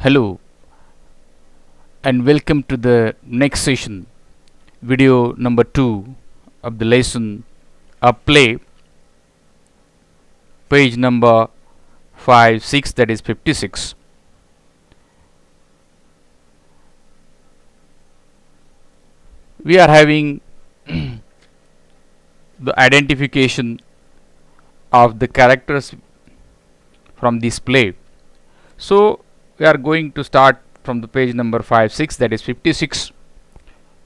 Hello and welcome to the next session, video number 2 of the lesson, a play, page number 5, 6, that is 56. We are having the identification of the characters from this play. So we are going to start from the page number 5, 6, that is 56.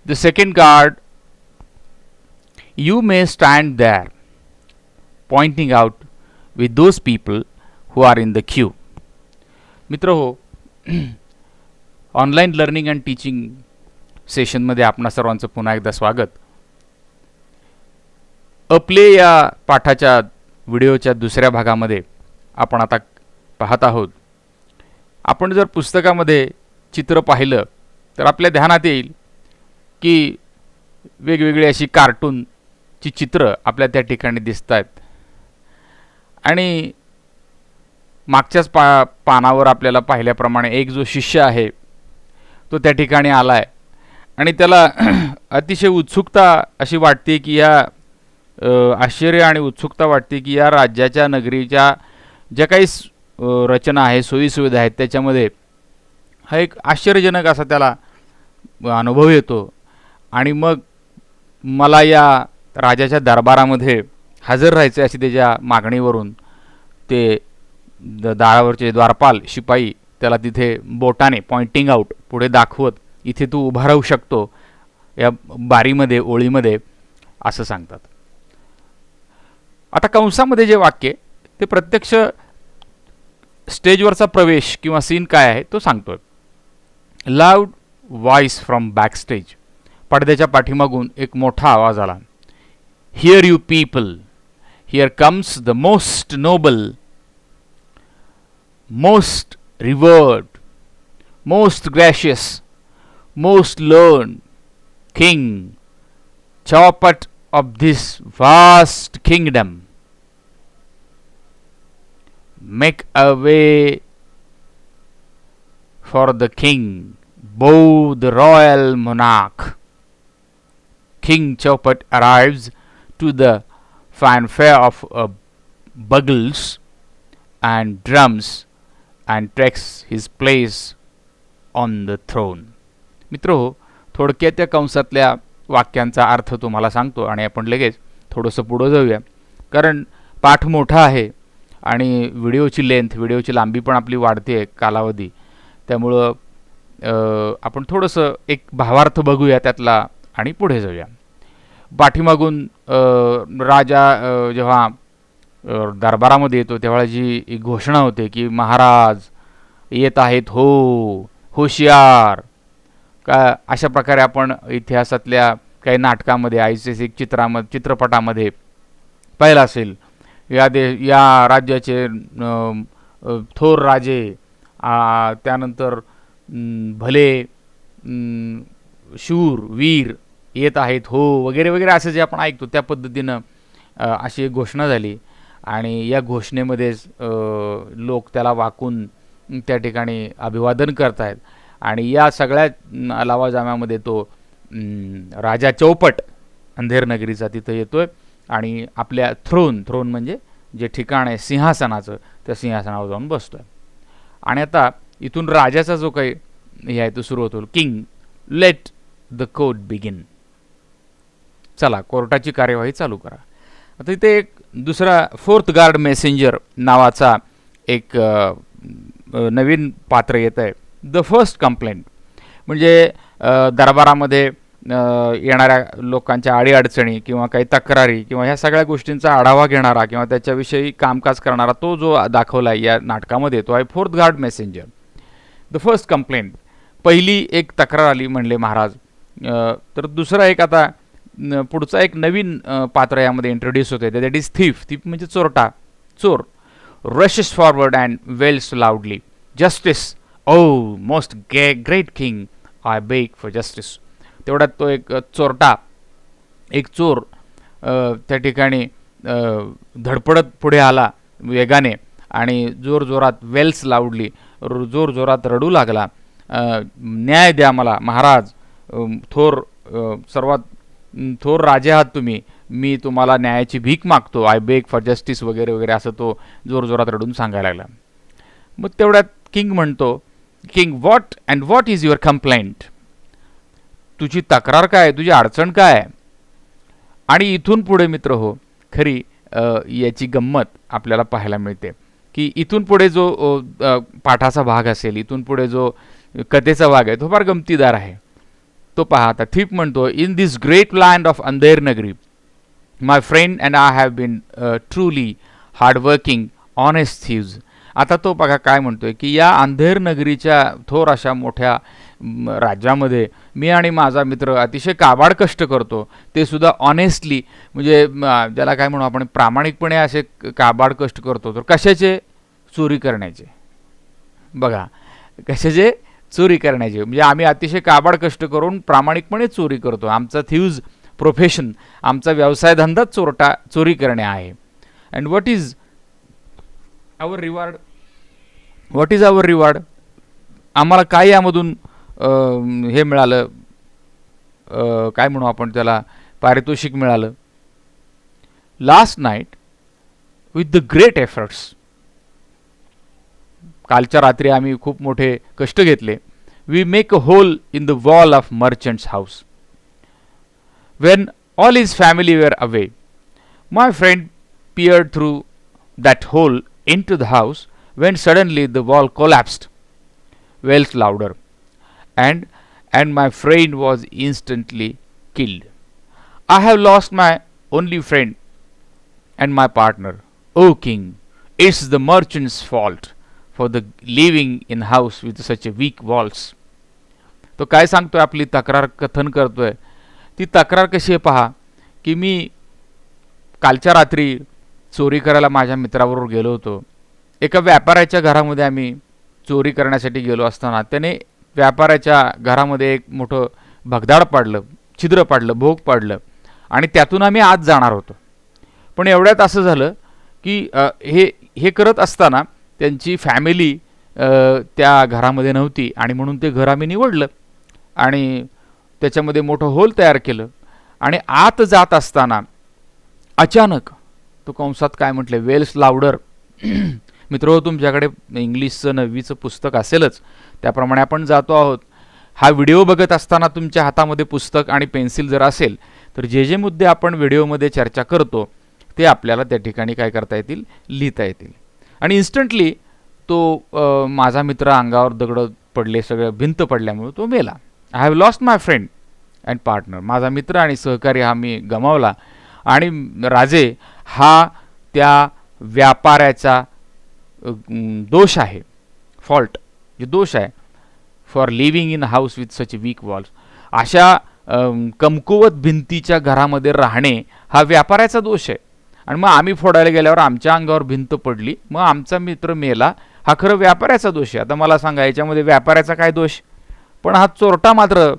The second card, you may stand there, pointing out with those people who are in the queue. मित्र हो, online learning and teaching सेशनमध्ये आपणा सर्वांचं पुन्हा एकदा स्वागत. अ play या पाठाच्या व्हिडिओच्या दुसऱ्या भागामध्ये आपण आता पाहत आहोत. आपण जर पुस्तकामध्ये चित्र पाहिलं तर आपल्या ध्यानात येईल की वेगवेगळी अशी कार्टूनची चित्र आपल्या त्या ठिकाणी दिसत आहेत आणि मागच्याच पानावर आपल्याला पाहिल्याप्रमाणे एक जो शिष्य आहे तो त्या ठिकाणी आलाय आणि त्याला अतिशय उत्सुकता अशी वाटते की या आश्चर्य आणि उत्सुकता वाटते की या राज्याच्या नगरीच्या ज्या काही रचना आहे, सोयीसुविधा आहेत, त्याच्यामध्ये हा एक आश्चर्यजनक असा त्याला अनुभव येतो आणि मग मला या राजाच्या दरबारामध्ये हजर राहायचे अशी त्याच्या मागणीवरून ते दारावरचे द्वारपाल शिपाई त्याला तिथे बोटाने पॉइंटिंग आउट पुढे दाखवत इथे तू उभा राहू शकतो या बारीमध्ये, ओळीमध्ये असं सांगतात. आता कंसामध्ये जे वाक्य ते प्रत्यक्ष स्टेजवरचा प्रवेश किंवा सीन काय आहे तो सांगतोय. Loud voice from back stage, पडद्याच्या पाठीमागून एक मोठा आवाज आला. Hear you people, here comes the most noble, most revered, most gracious, most learned king, Chaupat of this vast kingdom. Make a way for the king, bow the royal monarch. King Chaupat arrives to the fanfare of bugles and drums and takes his place on the throne. मित्रो, थोडक्यात त्या कंसातल्या वाक्यांचा अर्थ तुम्हाला सांगतो आणि आपण लगेच थोडंसं पुढे जाऊया, कारण पाठ मोठा आहे आणि व्हिडिओची लांबी पण आपली वाढते कालावधी, त्यामुळं आपण थोडंसं एक भावार्थ बघूया त्यातला आणि पुढे जाऊया. पाठीमागून राजा जेव्हा दरबारामध्ये येतो तेव्हा जी एक घोषणा होते की महाराज येत आहेत, हो होशियार, का अशा प्रकारे आपण इतिहासातल्या काही नाटकामध्ये, ऐतिहासिक चित्रपटामध्ये पाहिलं असेल. या राज्याचे थोर राजे, त्यानंतर भले शूर वीर येत आहेत, हो वगैरे वगैरे असं जे आपण ऐकतो त्या पद्धतीनं अशी एक घोषणा झाली आणि या घोषणेमध्येच लोक त्याला वाकून त्या ठिकाणी अभिवादन करत आहेत आणि या सगळ्या लवाजम्यामध्ये तो राजा चौपट अंधेर नगरीचा तिथं येतोय आणि आपल्या थ्रोन म्हणजे जे ठिकाण आहे सिंहासनाचं, त्या सिंहासनावर जाऊन बसतोय. आणि आता इथून राजाचा जो काही हे आहे तो सुरू होतो. King, let the court begin. चला, कोर्टाची कार्यवाही चालू करा. आता इथे एक दुसरा फोर्थ गार्ड मेसेंजर नावाचा एक नवीन पात्र येत आहे. द फर्स्ट कंप्लेंट म्हणजे दरबारामध्ये येणाऱ्या लोकांच्या अडीअडचणी किंवा काही तक्रारी किंवा ह्या सगळ्या गोष्टींचा आढावा घेणारा किंवा त्याच्याविषयी कामकाज करणारा तो जो दाखवला आहे या नाटकामध्ये तो आहे fourth guard messenger. The first complaint, पहिली एक तक्रार आली म्हणले महाराज. तर दुसरा एक आता पुढचा एक नवीन पात्र यामध्ये इंट्रोड्यूस होते, दॅट इज थीफ. थीफ म्हणजे चोर. Rushes forward and wails loudly, justice, O most great king, I beg for justice. तेवढ्यात तो एक चोर त्या ठिकाणी धडपडत पुढे आला वेगाने आणि जोरजोरात वेल्स लाऊडली जोरजोरात रडू लागला, न्याय द्या मला महाराज, थोर सर्वात थोर राजे आहात तुम्ही, मी तुम्हाला न्यायाची भीक मागतो, आय बेग फॉर जस्टिस वगैरे वगैरे असं तो जोरजोरात रडून सांगायला लागला. मग तेवढ्यात किंग म्हणतो, king what is your complaint, तुझी तक्रार काय, तुझी अडचण काय. आणि इथून पुढे मित्र हो खरी याची गंमत आपल्याला पाहायला मिळते की इथून पुढे जो पाठाचा भाग असेल, इथून पुढे जो कथेचा भाग आहे तो फार गमतीदार आहे. तो पहा. आता थिप म्हणतो, in this great land of Andher Nagari my friend and I have been truly hardworking honest thieves. आता तो बघा काय म्हणतोय की या अंधेर नगरीच्या थोर अशा मोठ्या राज्यामध्ये मी आणि माझा मित्र अतिशय काबाड कष्ट करतो, ते सुद्धा ऑनेस्टली, म्हणजे ज्याला काय म्हणू आपण, प्रामाणिकपणे असे काबाड कष्ट करतो. तर कशाचे? चोरी करण्याचे. बघा, कशाचे? चोरी करण्याचे. म्हणजे आम्ही अतिशय काबाड कष्ट करून प्रामाणिकपणे चोरी करतो. आमचा थ्यूज प्रोफेशन, आमचा व्यवसाय धंदाच चोरी करणे आहे. And what is our reward? What is our reward? आम्हाला काय यामधून हे मिळालं, काय म्हणू आपण त्याला, पारितोषिक मिळालं. Last night with the great efforts, कालच्या रात्री आम्ही खूप मोठे कष्ट घेतले. We make a hole in the wall of merchant's house. When all his family were away, my friend peered through that hole into the house when suddenly the wall collapsed, wailed louder, and my friend was instantly killed. I have lost my only friend and my partner. O king, it's the merchant's fault for the living in house with such a weak walls. तो काय सांगतोय, आपली तक्रार कथन करतोय. ती तक्रार कशी आहे पहा, की मी कालच्या रात्री चोरी करायला माझ्या मित्राबरोबर गेलो होतो. एका व्यापाऱ्याच्या घरामध्ये आम्ही चोरी करण्यासाठी गेलो असताना त्याने व्यापाऱ्याच्या घरामध्ये एक मोठं भगदाड पाडलं, छिद्र पाडलं, भोग पाडलं आणि त्यातून आम्ही आत जाणार होतो. पण एवढ्यात असं झालं की हे करत असताना त्यांची फॅमिली त्या घरामध्ये नव्हती आणि म्हणून ते घर आम्ही निवडलं आणि त्याच्यामध्ये मोठं होल तयार केलं. आणि आत जात असताना अचानक, तो कंसात काय म्हटलं, वेल्स लाउडर. मित्र, तुमच्याकडे इंग्लिशचं 9वीचं पुस्तक असेलच, त्याप्रमाणे आपण जातो आहोत. हा व्हिडिओ बघत असताना तुमच्या हातामध्ये पुस्तक आणि पेन्सिल जर असेल तर जे जे मुद्दे आपण व्हिडिओमध्ये चर्चा करतो ते आपल्याला त्या ठिकाणी काय करता येतील, लिहिता येतील. आणि इन्स्टंटली तो माझा मित्र, अंगावर दगड पडले, सगळं भिंत पडल्यामुळे तो मेला. I have lost my friend and partner. माझा मित्र आणि सहकारी हा मी गमावला. आणि राजे, हा त्या व्यापाऱ्याचा दोष आहे, फॉल्ट, जे दोष आहे, for living in house with such weak walls. अशा कमकुवत भिंतीच्या घरामध्ये राहणे हा व्यापाऱ्याचा दोष आहे. आणि मग आम्ही फोडायला गेल्यावर आमच्या अंगावर भिंत पडली, मग आमचा मित्र मेला, हा खरं व्यापाऱ्याचा दोष आहे. आता मला सांगा, याच्यामध्ये व्यापाऱ्याचा काय दोष? पण हा चोरटा मात्र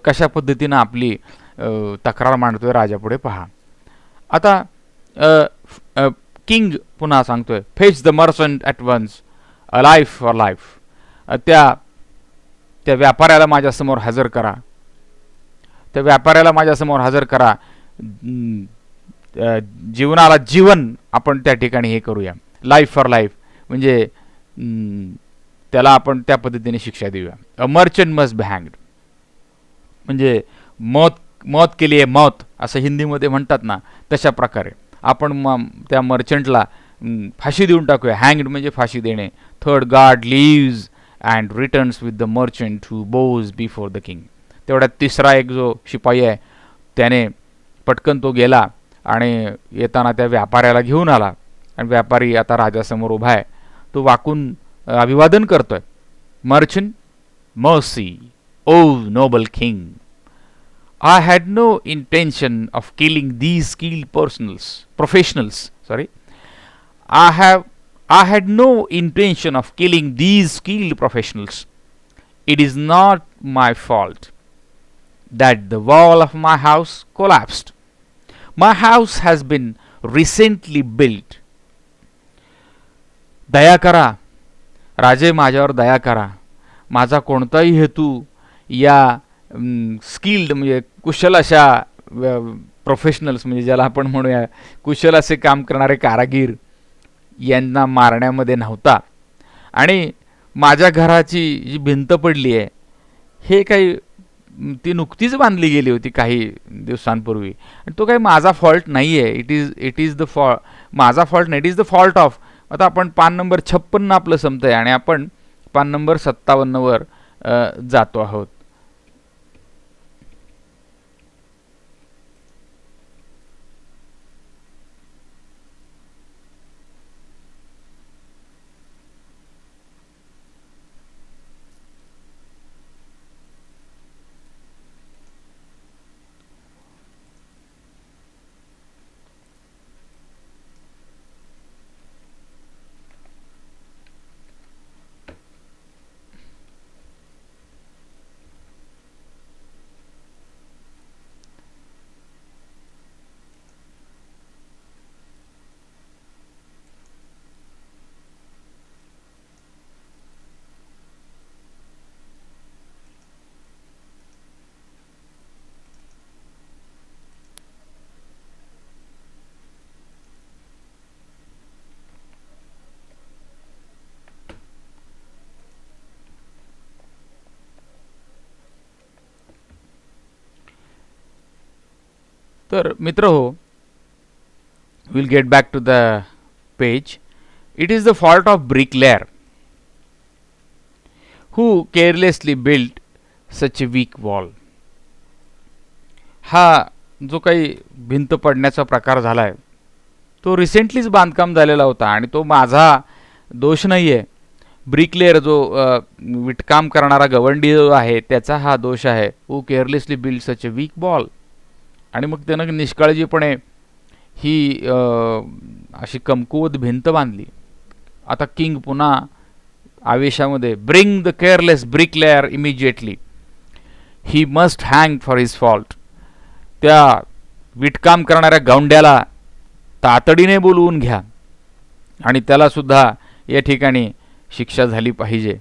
कशा पद्धतीनं आपली तक्रार मांडतोय राजापुढे पहा. आता किंग पुन्हा सांगतोय, fetch the merchant at once, a life for life. त्या व्यापाऱ्याला माझ्यासमोर हजर करा, त्या व्यापाऱ्याला माझ्यासमोर हजर करा. जीवनाला जीवन आपण त्या ठिकाणी हे करूया, लाईफ फॉर लाईफ, म्हणजे त्याला आपण त्या पद्धतीने शिक्षा देऊया. अ मर्चंट मस्ट बी हँग्ड, म्हणजे मौत के लिए मौत असं हिंदीमध्ये म्हणतात ना, तशा प्रकारे आपण त्या मर्चंटला फाशी देऊन टाकूया. हँग्ड म्हणजे फाशी देणे. Third, guard leaves and returns with the merchant who bows before the king. तेवढ्यात तिसरा एक जो शिपाई आहे त्याने पटकन तो गेला आणि येताना त्या व्यापाऱ्याला घेऊन आला. आणि व्यापारी आता राजासमोर उभा आहे, तो वाकून अभिवादन करतोय. Merchant, mercy, O noble king, I had no intention of killing these skilled professionals. Sorry, I had no intention of killing these skilled professionals. It is not my fault that the wall of my house collapsed. My house has been recently built. दया करा, राजे माझ्यावर दया करा, माझा कोणताही हेतू या skilled म्हणजे कुशल अशा प्रोफेशनल्स म्हणजे ज्याला आपण म्हणूया कुशल असे काम करणारे कारागीर यांना मारण्यामध्ये नव्हता. आणि माझ्या घराची जी भिंत पडली आहे हे काही ती नुकतीच बांधली गेली होती काही दिवसांपूर्वी, आणि तो काही माझा फॉल्ट नाही आहे. इट इज द माझा फॉल्ट नाही, it is the fault of. आता आपण पान नंबर 56 आपलं संपतं आहे आणि आपण पान नंबर 57वर जातो आहोत. तर मित्र हो, will get back to the page. It is the fault of bricklayer who carelessly built such a weak wall. हा जो काही भिंत पडण्याचा प्रकार झाला आहे तो रिसेंटलीच बांधकाम झालेला होता आणि तो माझा दोष नाही आहे. ब्रिकलेअर जो विटकाम करणारा गवंडी जो आहे त्याचा हा दोष आहे. हू केअरलेसली build such a weak wall. आणि मग त्यानं निष्काळजीपणे ही अशी कमकुवत भिंत बांधली. आता किंग पुन्हा आवेशामध्ये, bring the careless bricklayer immediately, he must hang for his fault. त्या विटकाम करणाऱ्या गौंड्याला तातडीने बोलवून घ्या आणि त्यालासुद्धा या ठिकाणी शिक्षा झाली पाहिजे.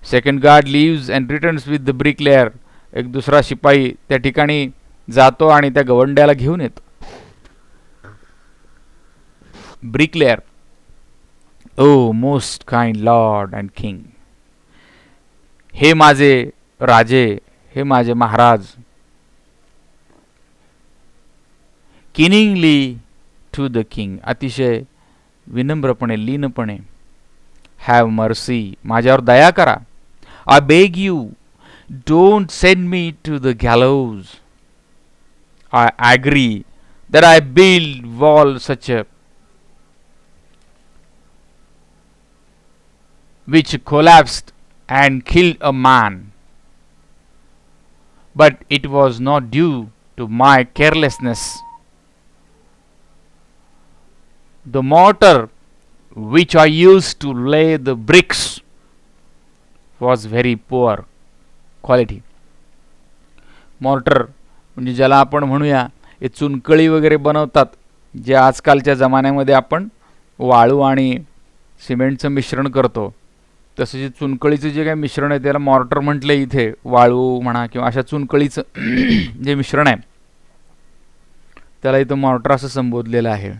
Second guard leaves and returns with the bricklayer. एक दुसरा शिपाई त्या ठिकाणी जातो आणि त्या गवंड्याला घेऊन येतो. Bricklayer, O most kind lord and king. हे माझे राजे, हे माझे महाराज. किनिंगली टू द किंग, अतिशय विनम्रपणे लीनपणे. हॅव मर्सी, माझ्यावर दया करा. I beg you, don't send me to the gallows. I agree that I build wall such a which collapsed and killed a man, but it was not due to my carelessness. The mortar which I used to lay the bricks was very poor quality. Mortar म्हणजे ज्याला आपण म्हणूया हे चुनकळी वगैरे बनवतात, जे आजकालच्या जमान्यामध्ये आपण वाळू आणि सिमेंटचं मिश्रण करतो, तसं जे चुनकळीचं जे काही मिश्रण आहे त्याला मॉर्टर म्हटलं. इथे वाळू म्हणा किंवा अशा चुनकळीचं जे मिश्रण आहे त्याला इथं मॉर्टर असं संबोधलेलं आहे.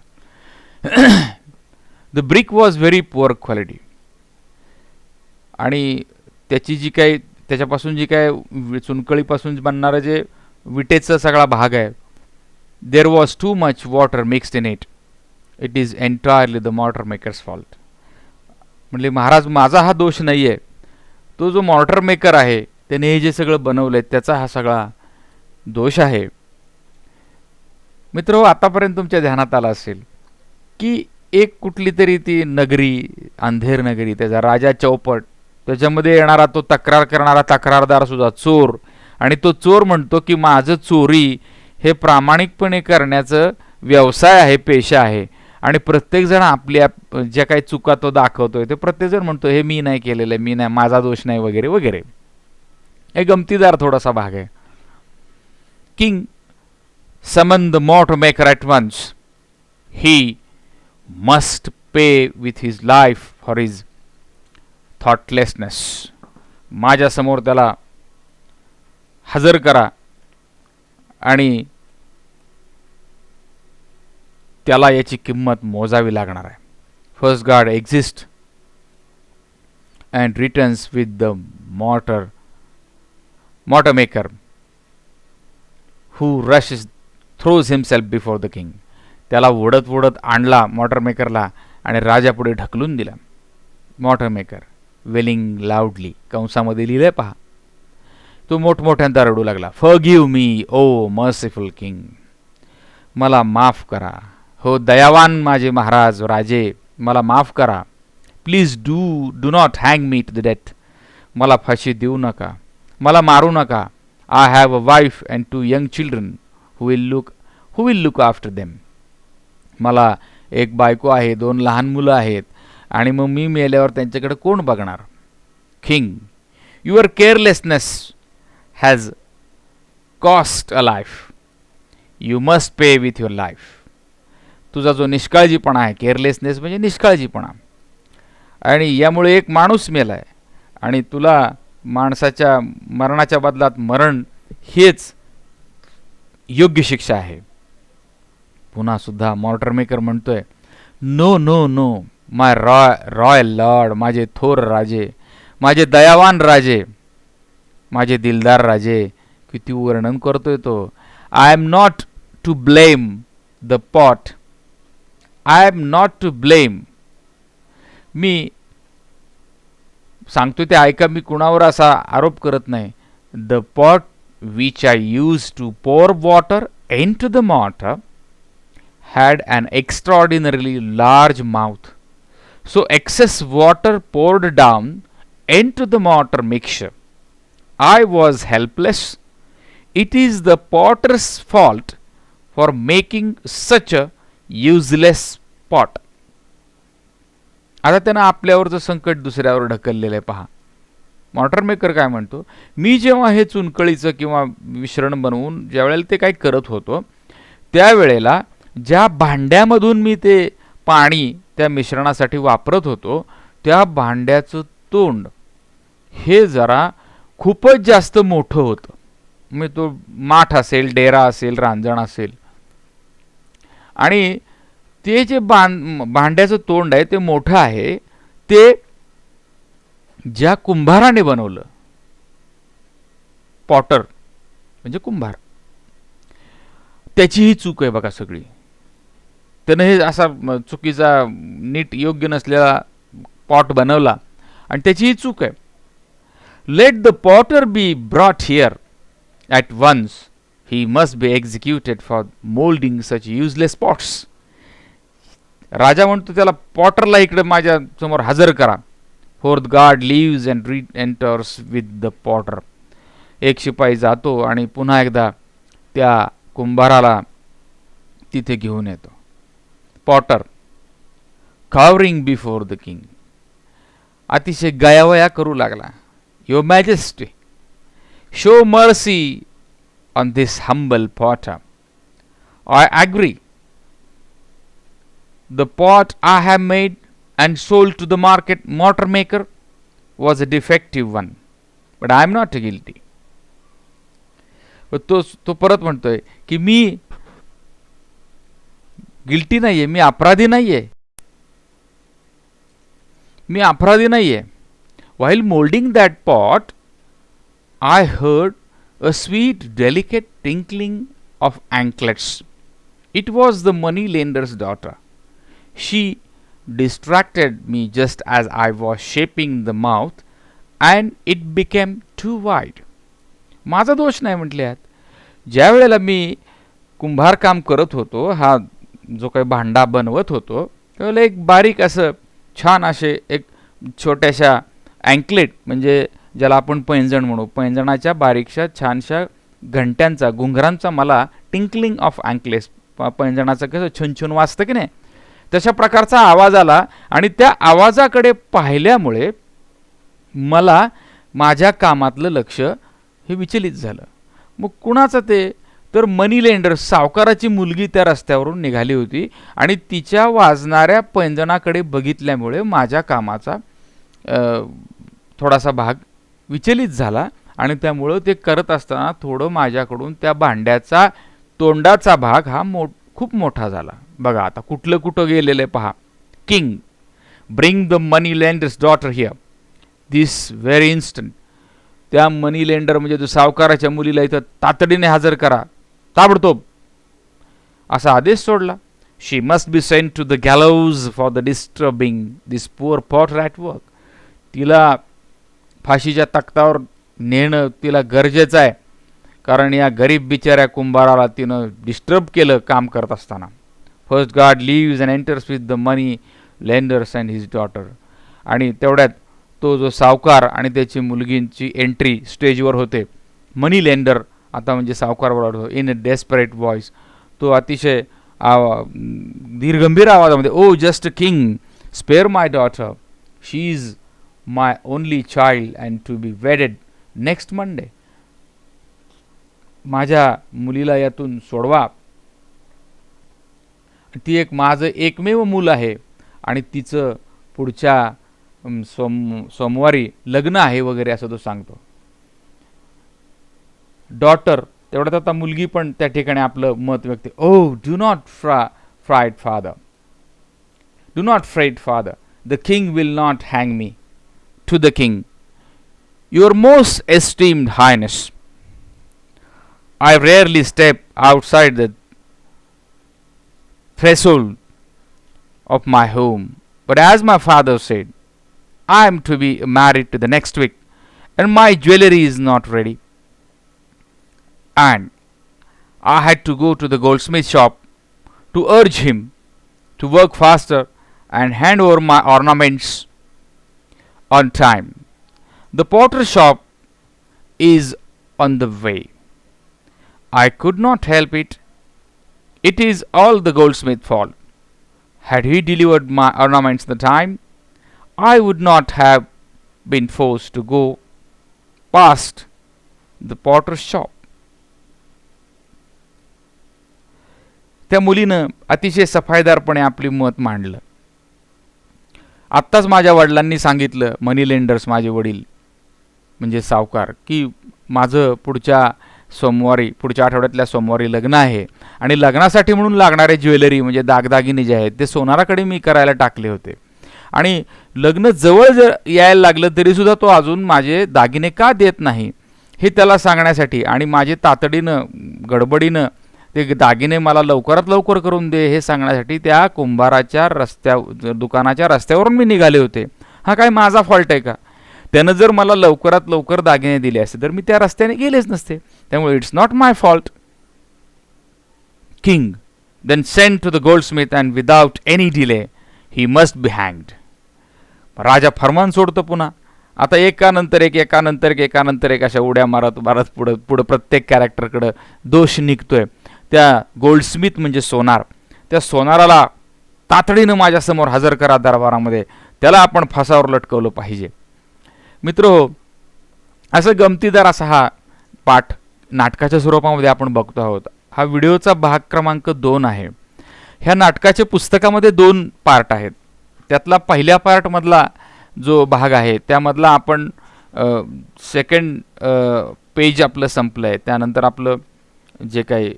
The brick was very poor quality. आणि त्याची जी काही त्याच्यापासून जी काय चुनकळीपासून बनणारं जे विटेचा सगळा भाग आहे, there was too much water mixed in it. It is entirely the mortar makers fault. म्हणजे महाराज माझा हा दोष नाही आहे, तो जो मॉर्टर मेकर आहे त्याने हे जे सगळं बनवलं आहे त्याचा हा सगळा दोष आहे. मित्र, आतापर्यंत तुमच्या ध्यानात आलं असेल की एक कुठली तरी ती नगरी, अंधेर नगरी, त्याचा राजा चौपट, त्याच्यामध्ये येणारा तो तक्रार करणारा तक्रारदार सुद्धा चोर, आणि तो चोर म्हणतो की माझं चोरी हे प्रामाणिकपणे करण्याचं व्यवसाय आहे, पेशा आहे. आणि प्रत्येकजण आपल्या ज्या काही चुका तो दाखवतोय ते प्रत्येकजण म्हणतो हे मी नाही केलेलं आहे, मी नाही, माझा दोष नाही वगैरे वगैरे. हे गमतीदार थोडासा भाग आहे. King summon the mortar maker at once. He must pay with his life for his thoughtlessness. माझ्यासमोर त्याला हजर करा आणि त्याला याची किंमत मोजावी लागणार आहे. First God exist and returns with the mortar maker who rushes throws himself before the king. त्याला ओढत ओढत आणला मॉटर मेकरला आणि राजापुढे ढकलून दिला. मॉटर मेकर वेलिंग लाऊडली, कंसामध्ये लिहिलंय पहा, तो मोठमोठ्यांदा रडू लागला. फॉरगिव्ह मी ओ मर्सीफुल किंग. मला माफ करा, हो दयावान माझे महाराज राजे, मला माफ करा. Please do not hang me to the death. मला फाशी देऊ नका, मला मारू नका. I have a wife and 2 young children who will look after them. मला एक बायको आहे, 2 लहान मुलं आहेत, आणि मग मी मेल्यावर त्यांच्याकडे कोण बघणार? King, your carelessness has cost a life. You must pay with your life. तुझा जो निष्काळजीपणा आहे, केअरलेसनेस म्हणजे निष्काळजीपणा, आणि यामुळे एक माणूस मेलाय, आणि तुला माणसाच्या मरणाच्या बदलात मरण हेच योग्य शिक्षा आहे. पुन्हा सुद्धा मॉर्टर मेकर म्हणतोय, नो नो नो माय रॉयल लॉर्ड. माझे थोर राजे, माझे दयावान राजे, माझे दिलदार राजे. किती वर्णन करतोय तो. I am not to blame the pot. I am not to blame. मी सांगतो ते ऐका, मी कुणावर असा आरोप करत नाही. The pot which I use to pour water into the mortar had an extraordinarily large mouth, so excess water poured down into the mortar mixture. I was helpless. It is the potter's fault for making such a useless pot. आता त्यानं आपल्यावरचं संकट दुसऱ्यावर ढकललेलं आहे पहा. Mortar maker काय म्हणतो, मी जेव्हा हे चुनकळीचं किंवा मिश्रण बनवून ज्या वेळेला ते काय करत होतो, त्यावेळेला ज्या भांड्यामधून मी ते पाणी त्या मिश्रणासाठी वापरत होतो, त्या भांड्याचं तोंड हे जरा खूपच जास्त मोठं होतं. म्हणजे तो माठ असेल, डेरा असेल, रांजण असेल, आणि ते जे भांड्याचं तोंड आहे ते मोठं आहे, ते ज्या कुंभाराने बनवलं, पॉटर म्हणजे कुंभार, त्याची ही चूक आहे बघा सगळी. त्यानं हे असा चुकीचा नीट योग्य नसलेला पॉट बनवला आणि त्याची ही चूक आहे. Let the potter be brought here at once. He must be executed for moulding such useless pots. राजा म्हणतो त्याला पॉटरला इकडे माझ्या समोर हजर करा. Fourth guard leaves and enters with the potter. एक शिपाई जातो आणि पुन्हा एकदा त्या कुंभाराला तिथे घेऊन येतो. Potter cowering before the king, अतिशय गयावया करू लागला. Your majesty, show mercy on this humble potter. I agree. The pot I have made and sold to the mortar maker was a defective one, but I am not guilty. तो परत म्हणतोय की मी guilty नाहीये, मी अपराधी नाहीये, मी अपराधी नाहीये. While molding that pot, I heard a sweet, delicate tinkling of anklets. It was the money lender's daughter. She distracted me just as I was shaping the mouth and it became too wide. माझा दोष नाही म्हटल्यात. ज्या वेळेला मी कुंभार काम करत होतो, हा जो काही भांडा बनवत होतो, त्यावेळेला एक बारीक असं छान असे एक छोट्याशा अँकलेट, म्हणजे ज्याला आपण पैंजण म्हणू, पैंजणाच्या बारीकशा छानशा घंट्यांचा, घुंगरांचा मला टिंकलिंग ऑफ अँकलेस, पैंजणाचं कसं छुनछुन वाजतं की नाही, तशा प्रकारचा आवाज आला. आणि त्या आवाजाकडे पाहिल्यामुळे मला माझ्या कामातलं लक्ष हे विचलित झालं. मग कुणाचं ते, तर मनी लेंडर, सावकाराची मुलगी त्या रस्त्यावरून निघाली होती आणि तिच्या वाजणाऱ्या पैंजणाकडे बघितल्यामुळे माझ्या कामाचा थोडासा भाग विचलित झाला आणि त्यामुळं ते करत असताना थोडं माझ्याकडून त्या भांड्याचा तोंडाचा भाग हा खूप मोठा झाला. बघा आता कुठलं कुठं गेलेलं आहे पहा. King, bring the money lenders daughter here this very instant. त्या मनी लेंडर म्हणजे जो सावकाराच्या मुलीला इथं तातडीने हजर करा, ताबडतोब असा आदेश सोडला. She must be sent to the gallows for the disturbing this poor potter at work. तिला फाशीच्या तख्तावर नेणं तिला गरजेचं आहे, कारण या गरीब बिचाऱ्या कुंभाराला तिनं डिस्टर्ब केलं काम करत असताना. First guard leaves and enters with the money lenders and his daughter. आणि तेवढ्यात तो जो सावकार आणि त्याची मुलगींची एंट्री स्टेजवर होते. मनी लेंडर आता म्हणजे सावकार बोलतो इन अ डेस्परेट व्हॉइस. तो अतिशय धीरगंभीर आवाजामध्ये, O just king, spare my daughter, she is my only child and to be wedded next Monday. माझ्या मुलीला यातून सोडवा, ती एक माझं एकमेव मूल आहे आणि तिचं पुढच्या सोमवारी लग्न आहे वगैरे असं तो सांगतो. डॉटर, तेवढ्यात आता मुलगी पण त्या ठिकाणी आपलं मत व्यक्त, O do not fret father, do not fret father, the king will not hang me. To the king, your most esteemed highness, I rarely step outside the threshold of my home, but as my father said, I am to be married to the next week and my jewelry is not ready. And I had to go to the goldsmith shop to urge him to work faster and hand over my ornaments on time. The potter shop is on the way. I could not help it. It is all the goldsmith's fault. Had he delivered my ornaments the time, I would not have been forced to go past the potter's shop. त्या मुलीनं अतिशय सफाईदारपणे आपली मत मांडलं. आत्ताच माझ्या वडिलांनी सांगितलं, मनी lenders माझे वडील म्हणजे सावकार, की माझं पुढच्या आठवड्यातल्या सोमवारी लग्न आहे आणि लग्नासाठी म्हणून लागणारे ज्वेलरी म्हणजे दागदागिने जे आहेत ते सोनाराकडे मी करायला टाकले होते आणि लग्न जवळ जर यायला लागलं तरीसुद्धा तो अजून माझे दागिने का देत नाही हे त्याला सांगण्यासाठी आणि माझे तातडीनं गडबडीनं ते दागिने मला लवकरात लवकर करून दे हे सांगण्यासाठी त्या कुंभाराच्या दुकानाच्या रस्त्यावरून मी निघाले होते. हा काय माझा फॉल्ट आहे का? त्यानं जर मला लवकरात लवकर दागिने दिले असते तर मी त्या रस्त्याने गेलेच नसते. त्यामुळे it's not my fault. King then send to the goldsmith and without any delay he must be हँग्ड. राजा फरमान सोडतो पुन्हा. आता एकानंतर एक अशा उड्या मारत पुढं प्रत्येक कॅरेक्टरकडं दोष निघतोय. त्या गोल्डस्मिथ म्हणजे सोनार, त्या सोनाराला तातडीनं माझ्यासमोर हजर करा दरबारामध्ये, त्याला आपण फासावर लटकवलं पाहिजे. मित्रहो, असं गमतीदार असा हा पाठ नाटकाच्या स्वरूपामध्ये आपण बघतो आहोत. हा व्हिडिओचा भाग क्रमांक 2 आहे. ह्या नाटकाच्या पुस्तकामध्ये 2 पार्ट आहेत. त्यातला पहिल्या पार्टमधला जो भाग आहे त्यामधला आपण सेकंड पेज आपलं संपलं आहे. त्यानंतर आपलं जे काही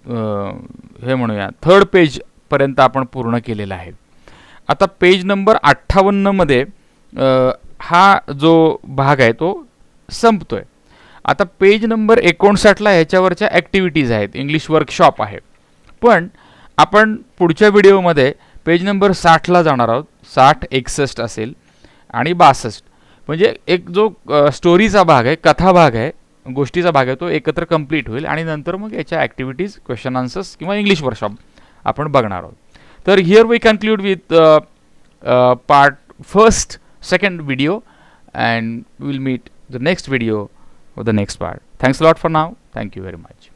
हे म्हणूया थर्ड पेजपर्यंत आपण पूर्ण केलेलं आहे. आता पेज नंबर 58 मध्ये हा जो भाग आहे तो संपतोय. आता पेज नंबर 59ला ह्याच्यावरच्या ॲक्टिव्हिटीज आहेत, इंग्लिश वर्कशॉप आहे. पण आपण पुढच्या व्हिडिओमध्ये पेज नंबर 60ला जाणार आहोत. 60, 61 असेल आणि 62 म्हणजे एक जो स्टोरीचा भाग आहे, कथा भाग आहे, गोष्टीचा भाग आहे तो एकत्र कंप्लीट होईल आणि नंतर मग याच्या ॲक्टिव्हिटीज, क्वेश्चन आन्सर्स किंवा इंग्लिश वर्कशॉप आपण बघणार आहोत. तर here we conclude with part first second video and we'll meet the next video or the next part. Thanks a lot for now. Thank you very much.